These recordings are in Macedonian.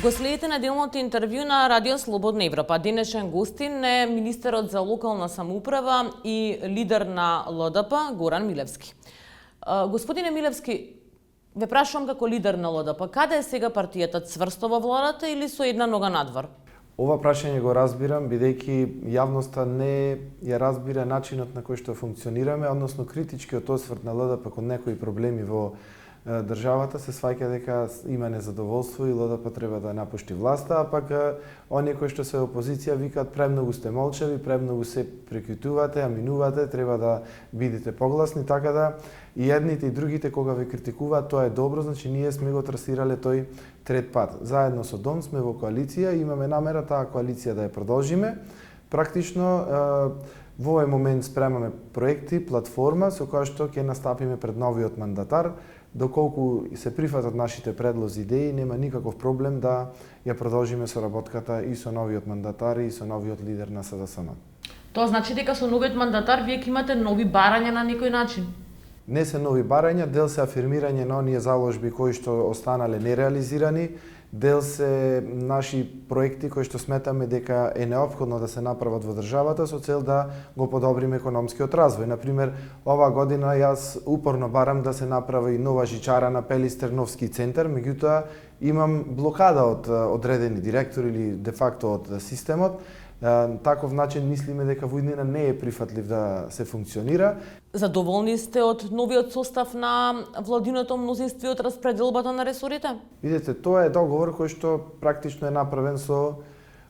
Го следите неделното интервју на Радио Слободна Европа. Денешен гостин е министерот за локална самоуправа и лидер на ЛДП Горан Милевски. Господине Милевски, ве прашувам како лидер на ЛДП, каде е сега партијата, цврсто во владата или со една нога надвор? Ова прашање го разбирам, бидејќи јавноста не ја разбира начинот на кој што функционираме, односно критичкиот осврт на ЛДП кон некои проблеми во државата се сваќа дека има незадоволство и ЛДП треба да напушти власта, а пак оние кои што се опозиција викаат премногу сте молчави, премногу се прекитувате, аминувате, треба да бидете погласни, така да и едните и другите кога ве критикуваат, тоа е добро, значи ние сме го трасирале тој трет пат. Заедно со ДОМ сме во коалиција, имаме намера таа коалиција да ја продолжиме. Практично во овој момент спремаме проекти, платформа со која што ќе настапиме пред новиот мандатар. Доколку се прифатат нашите предлози, идеи, нема никаков проблем да ја продолжиме соработката и со новиот мандатар и со новиот лидер на СДСМ. Тоа значи дека со новиот мандатар вие ќе имате нови барања на некој начин? Не се нови барања, дел се афирмирање на оние заложби кои што останале нереализирани, дел се наши проекти кои што сметаме дека е неопходно да се направат во државата со цел да го подобриме економскиот развој. Например, ова година јас упорно барам да се направи нова жичара на Пелистер-Новски центар, меѓутоа имам блокада од одредени директори или де факто од системот. Таков начин мислиме дека во иднина не е прифатлив да се функционира. Задоволни сте од новиот состав на владиното мнозинство и од распределбата на ресорите? Видете, тоа е договор кој што практично е направен со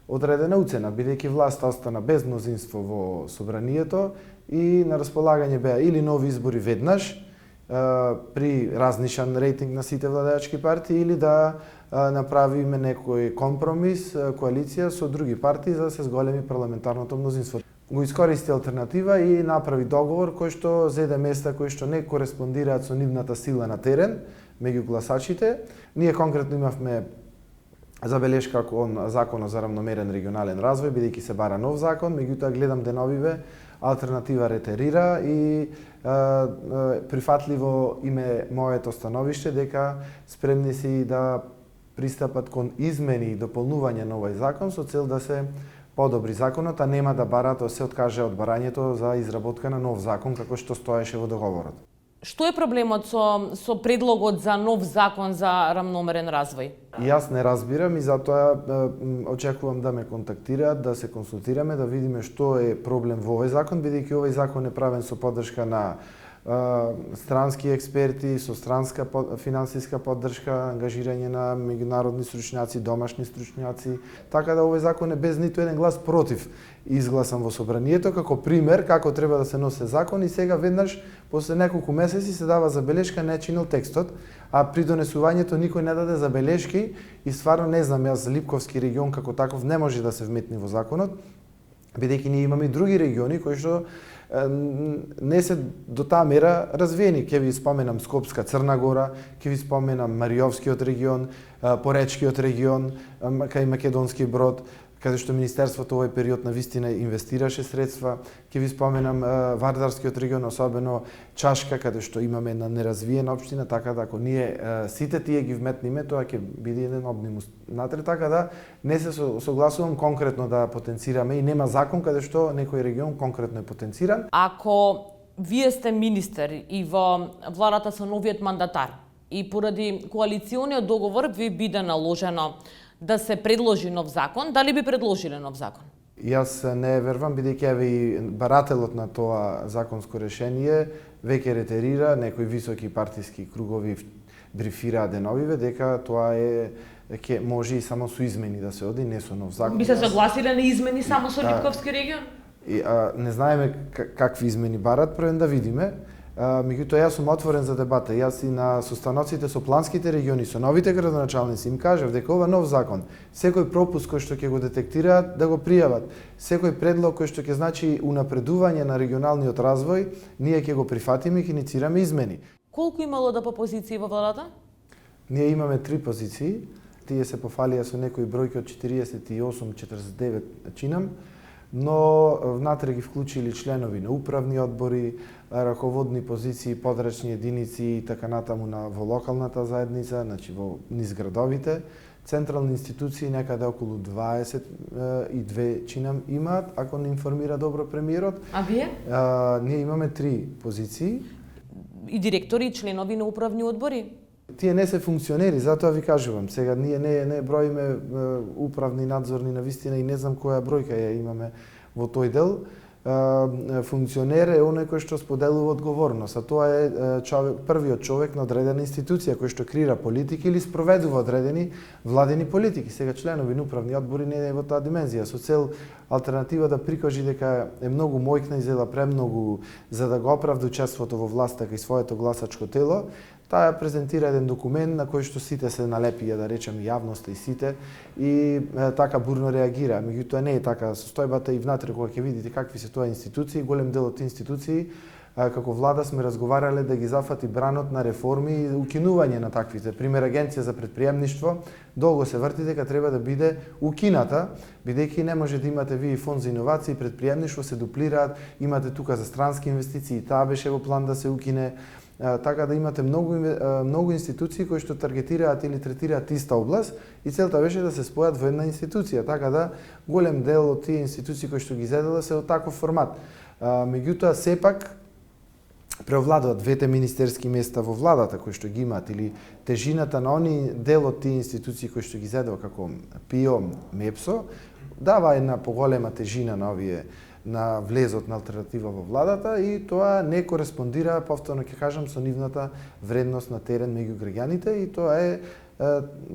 одредена уцена, бидејќи власта остана без мнозинство во собранието и на располагање беа или нови избори веднаш, при разнишан рейтинг на сите владеачки партии, или да направиме некој компромис, коалиција со други партии за да се зголеми парламентарното мнозинство. Го искористи алтернатива и направи договор кој што зеде места кои што не кореспондираат со нивната сила на терен меѓу гласачите. Ние конкретно имавме забелешка кон Законот за равномерен регионален развој, бидејќи се бара нов закон, меѓутоа гледам деновиве алтернатива ретерира и прифатливо име моето становиште дека спремни си да пристапат кон измени и дополнување на овој закон со цел да се подобри законот, а нема да барат, се откаже од барањето за изработка на нов закон како што стоеше во договорот. Што е проблемот со предлогот за нов закон за равномерен развој? Јас не разбирам и затоа очекувам да ме контактираат, да се консултираме, да видиме што е проблем во овој закон, бидејќи овој закон е правен со поддршка на странски експерти, со странска финансиска поддршка, ангажирање на меѓународни стручњаци, домашни стручњаци, така да овој закон е без ниту еден глас против изгласан во собранието како пример како треба да се носе закон и сега веднаш после неколку месеци се дава забелешка не чинил текстот, а при донесувањето никој не даде забелешки и стварно не знам, јас Липковски регион како таков не може да се вметни во законот, бидејќи ние имаме и други региони кои што не се до таа мера развиени. Ќе ви споменам Скопска Црна Гора, ќе ви споменам Мариовскиот регион, Поречкиот регион, кај Македонски Брод, каде што Министерството овој период на вистина инвестираше средства. Ќе ви споменам Вардарскиот регион, особено Чашка, каде што имаме една неразвиена општина, така да ако ние сите тие ги вметниме, тоа ќе биде еден обнимус натре, така да не се согласувам конкретно да потенцираме и нема закон каде што некој регион конкретно е потенциран. Ако вие сте министер и во владата со новиот мандатар и поради коалициониот договор ви биде наложено да се предложи нов закон, дали би предложиле нов закон? Јас не верувам, бидејќи еве и барателот на тоа законско решение веќе ретерира, некои високи партиски кругови брифираа деновиве дека тоа ќе може и само со измени да се оди, не со нов закон. Би се согласиле на измени само со Липковски регион? Не знаеме какви измени барат, првен да видиме. Меѓутоа јас сум отворен за дебата. Јас и на состаноците со планските региони, со новите градоначалници им кажав дека ова нов закон, секој пропуск кој што ќе го детектираат, да го пријават. Секој предлог кој што ќе значи унапредување на регионалниот развој, ние ќе го прифатиме и ќе инициираме измени. Колку имало да по позиции во владата? Ние имаме 3 позиции. Тие се пофалија со некои бројки од 48-49 чинам, но внатре ги вклучили членови на управни одбори, раководни позиции, подрачни единици и така натаму во локалната заедница, значи во низ градовите. централни институции некаде околу 22 чинам имаат, ако не информира добро премиерот. А вие? Ние имаме 3 позиции. И директори, и членови на управни одбори? Тие не се функционери, затоа ви кажувам. Сега ние не броиме управни, надзорни на вистина и не знам која бројка ја имаме во тој дел. Функционер е оној кој што споделува одговорност, а тоа е првиот човек на одредена институција кој што креира политики или спроведува одредени владени политики. Сега членови на управни одбори не е во таа димензија, со цел алтернатива да прикажи дека е многу мојкна и зела премногу за да го оправда учеството во власта кај своето гласачко тело. Таа презентира еден документ на кој што сите се налепија, да речем, јавноста и сите, и така бурно реагира. Меѓутоа не е така состојбата и внатре кога ќе видите какви се тоа институции, голем дел од институции, како влада сме разговарале да ги зафати бранот на реформи и укинување на таквите. Пример, Агенција за предприемништво, долго се врти дека треба да биде укината, бидејќи не може да имате вие фонд за иновации, предприемништво се дуплираат, имате тука за странски инвестиции, таа беше во план да се укине. Така да имате многу институции кои што таргетираат или третираат иста област и целта беше да се спојат во една институција, така да голем дел од тие институции кои што ги зедела се од таков формат. Меѓутоа сепак преовладуваат двете министерски места во владата кои што ги имаат или тежината на они дел од тие институции кои што ги зедува како ПИО, МЕПСО, дава една поголема тежина на овие на влезот на алтернатива во владата и тоа не кореспондира, повторно ќе кажам, со нивната вредност на терен меѓу граѓаните и тоа е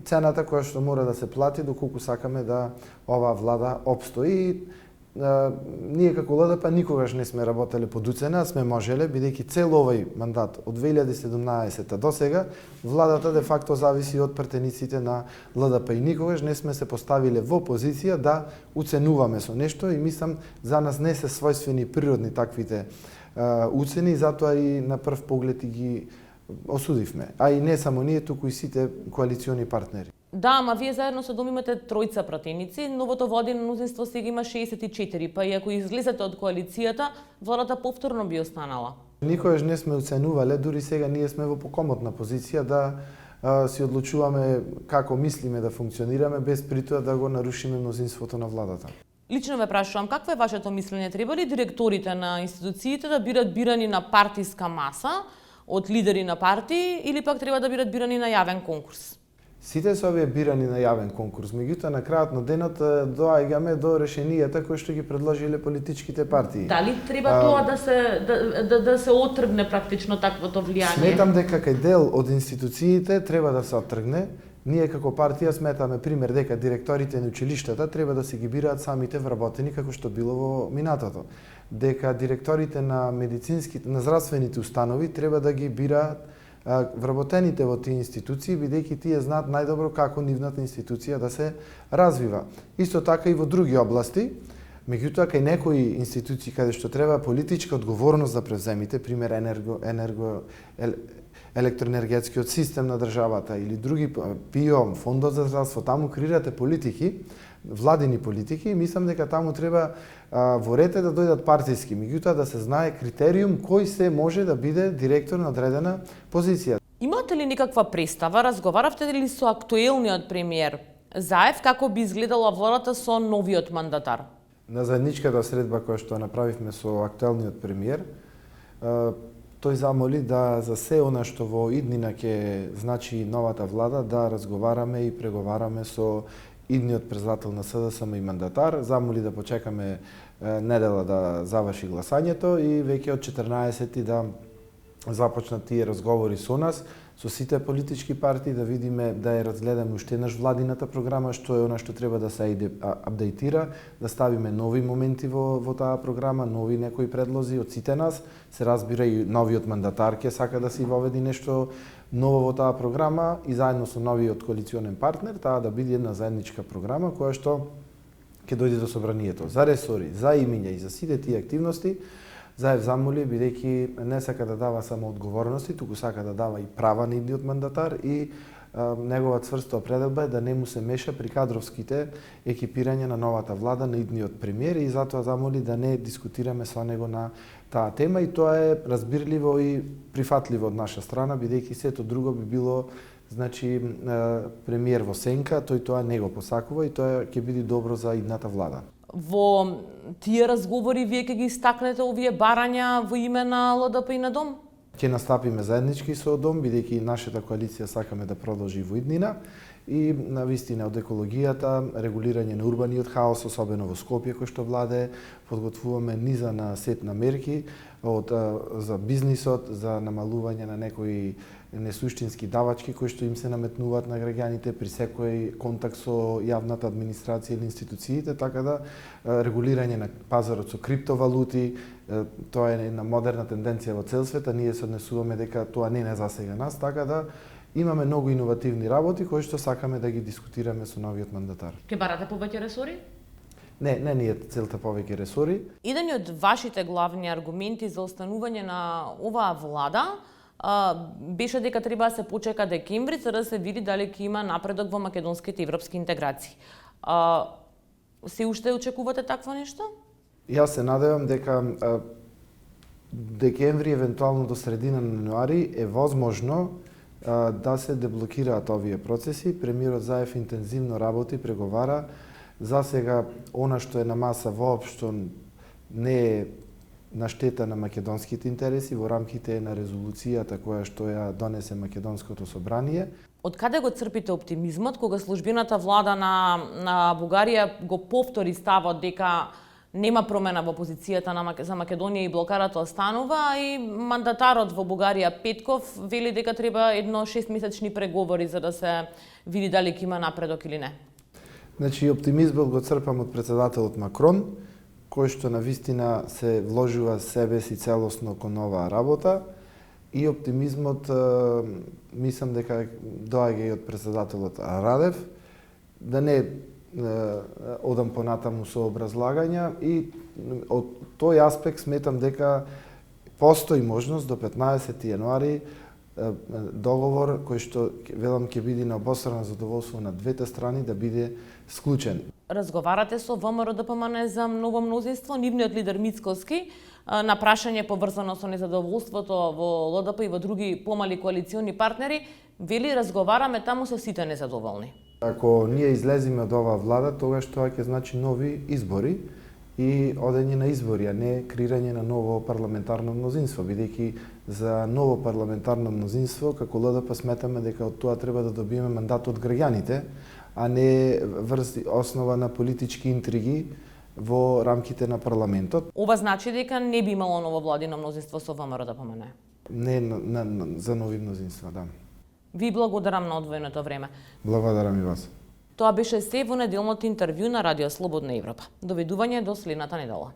цената која што мора да се плати доколку сакаме да оваа влада опстои. Ние како ЛДП никогаш не сме работеле под уцена, сме можеле, бидејќи цел овој мандат од 2017 до сега, владата де факто зависи од претениците на ЛДП и никогаш не сме се поставиле во позиција да уценуваме со нешто и мислам за нас не се својствени природни таквите уцени, затоа и на прв поглед и ги осудивме. А и не само ние, туку и сите коалициони партнери. Да, ама вие заедно со Дом имате тројца пратеници, новото владино мнозинство сега има 64, па и ако излезете од коалицијата, владата повторно би останала. Никогаш не сме оценувале, дури сега ние сме во покомотна позиција да си одлучуваме како мислиме да функционираме без притоа да го нарушиме мнозинството на владата. Лично ве прашувам, какво е вашето мислење? Треба ли директорите на институциите да бидат бирани на партиска маса од лидери на партии или пак треба да бидат бирани на јавен конкурс? Сите се овие бирани на јавен конкурс, меѓутоа на крајот на денот доаѓаме до решенијата кои што ги предложиле политичките партии. Дали треба тоа да се отргне практично таквото влијание? Сметам дека кај дел од институциите треба да се отргне. Ние како партија сметаме пример дека директорите на училиштата треба да се ги бираат самите вработени како што било во минатото. Дека директорите на на здравствените установи треба да ги бираат вработените во тие институции, бидејќи тие знаат најдобро како нивната институција да се развива. Исто така и во други области, меѓутоа кај некои институции каде што треба политичка одговорност да превземите, пример електроенергетскиот систем на државата или други ПИО, фондот за здравство, таму креирате политики, владени политики и мислам дека таму треба во ред да дојдат партиски, меѓутоа да се знае критериум кој се може да биде директор на одредена позиција. Имате ли никаква представа, разговаравте ли со актуелниот премиер Заев како би изгледала владата со новиот мандатар? На заедничката средба која што направивме со актуелниот премиер, тој замоли да за се она што во иднина ќе значи новата влада да разговараме и преговараме со идниот председател на СДСМ и мандатар, замоли да почекаме недела да заврши гласањето и веќе од 14 да започнат тие разговори со нас, со сите политички партии, да видиме, да ја разгледаме уште еднаш владината програма, што е она што треба да се апдейтира, да ставиме нови моменти во таа програма, нови некои предлози од сите нас, се разбира и новиот мандатар ќе сака да се воведи нешто ново во таа програма и заедно со новиот коалиционен партнер, таа да биде една заедничка програма која што ќе дојде до собранието. За ресори, за имиња и за сите тие активности, Заев замоли, бидејќи не сака да дава само одговорности, туку сака да дава и права на идниот мандатар и негова цврста определба е да не му се меша при кадровските екипирање на новата влада, на идниот премиер и затоа замоли да не дискутираме со него на таа тема и тоа е разбирливо и прифатливо од наша страна, бидејќи сето друго би било Значи, премиер во сенка, тој тоа не го посакува и тоа ќе биде добро за идната влада. Во тие разговори вие ќе ги истакнете овие барања во име на ЛДП и на Дом? Ќе настапиме заеднички со Дом, бидејќи нашата коалиција сакаме да продолжи во иднина и на вистина од екологијата, регулирање на урбаниот хаос, особено во Скопје кој што владе, подготвуваме низа на сет на мерки за бизнисот, за намалување на некои несуштински давачки кои што им се наметнуваат на граѓаните при секој контакт со јавната администрација или институциите, така да регулирање на пазарот со криптовалути, тоа е една модерна тенденција во цел свет, а ние се однесуваме дека тоа не засега нас, така да имаме многу иновативни работи кои што сакаме да ги дискутираме со новиот мандатар. Ке барате повеќе ресори? Не ни е целта повеќе ресори. Еден од вашите главни аргументи за останување на оваа влада беше дека треба да се почека декември за да се види дали ќе има напредок во македонските европски интеграции. Се уште очекувате такво нешто? Јас се надевам дека декември, евентуално до средина на јануари е возможно да се деблокираат овие процеси. Премиерот Заев интензивно работи, преговара. За сега, она што е на маса воопшто не е на штета на македонските интереси во рамките на резолуцијата која што ја донесе Македонското собрание. Од каде го црпите оптимизмот кога службената влада на Бугарија го повтори ставот дека нема промена во позицијата за Македонија и блокарата останува, и мандатарот во Бугарија Петков вели дека треба едно 6-месечни преговори за да се види дали ќе има напредок или не? Значи, оптимизмот го црпам од председателот Макрон, кој што на вистина се вложува себе си целосно кон оваа работа, и оптимизмот мислам дека доаѓа и од председателот Радев, да не одам понатаму со образлагања, и од тој аспект сметам дека постои можност до 15 јануари договор кој што велам ќе биде на обострано задоволство на двете страни да биде склучен. Разговарате со ВМРО ДПМН за ново мнозинство? Нивниот лидер Мицкоски на прашање поврзано со незадоволството во ЛДП и во други помали коалициони партнери вели разговараме таму со сите незадоволни. Ако ние излеземе од оваа влада, тогаш тоа ќе значи нови избори и одење на избори, а не креирање на ново парламентарно мнозинство, бидејќи за ново парламентарно мнозинство како ЛДП сметаме дека од тоа треба да добиеме мандат од граѓаните, а не врз основа на политички интриги во рамките на парламентот. Ова значи дека не би имало ново владино мнозинство со ВМРО ДПМН? Не за нови мнозинства, да. Ви благодарам на одвоеното време. Благодарам и вас. Тоа беше се во неделното интервју на Радио Слободна Европа. Доведување до следната недела.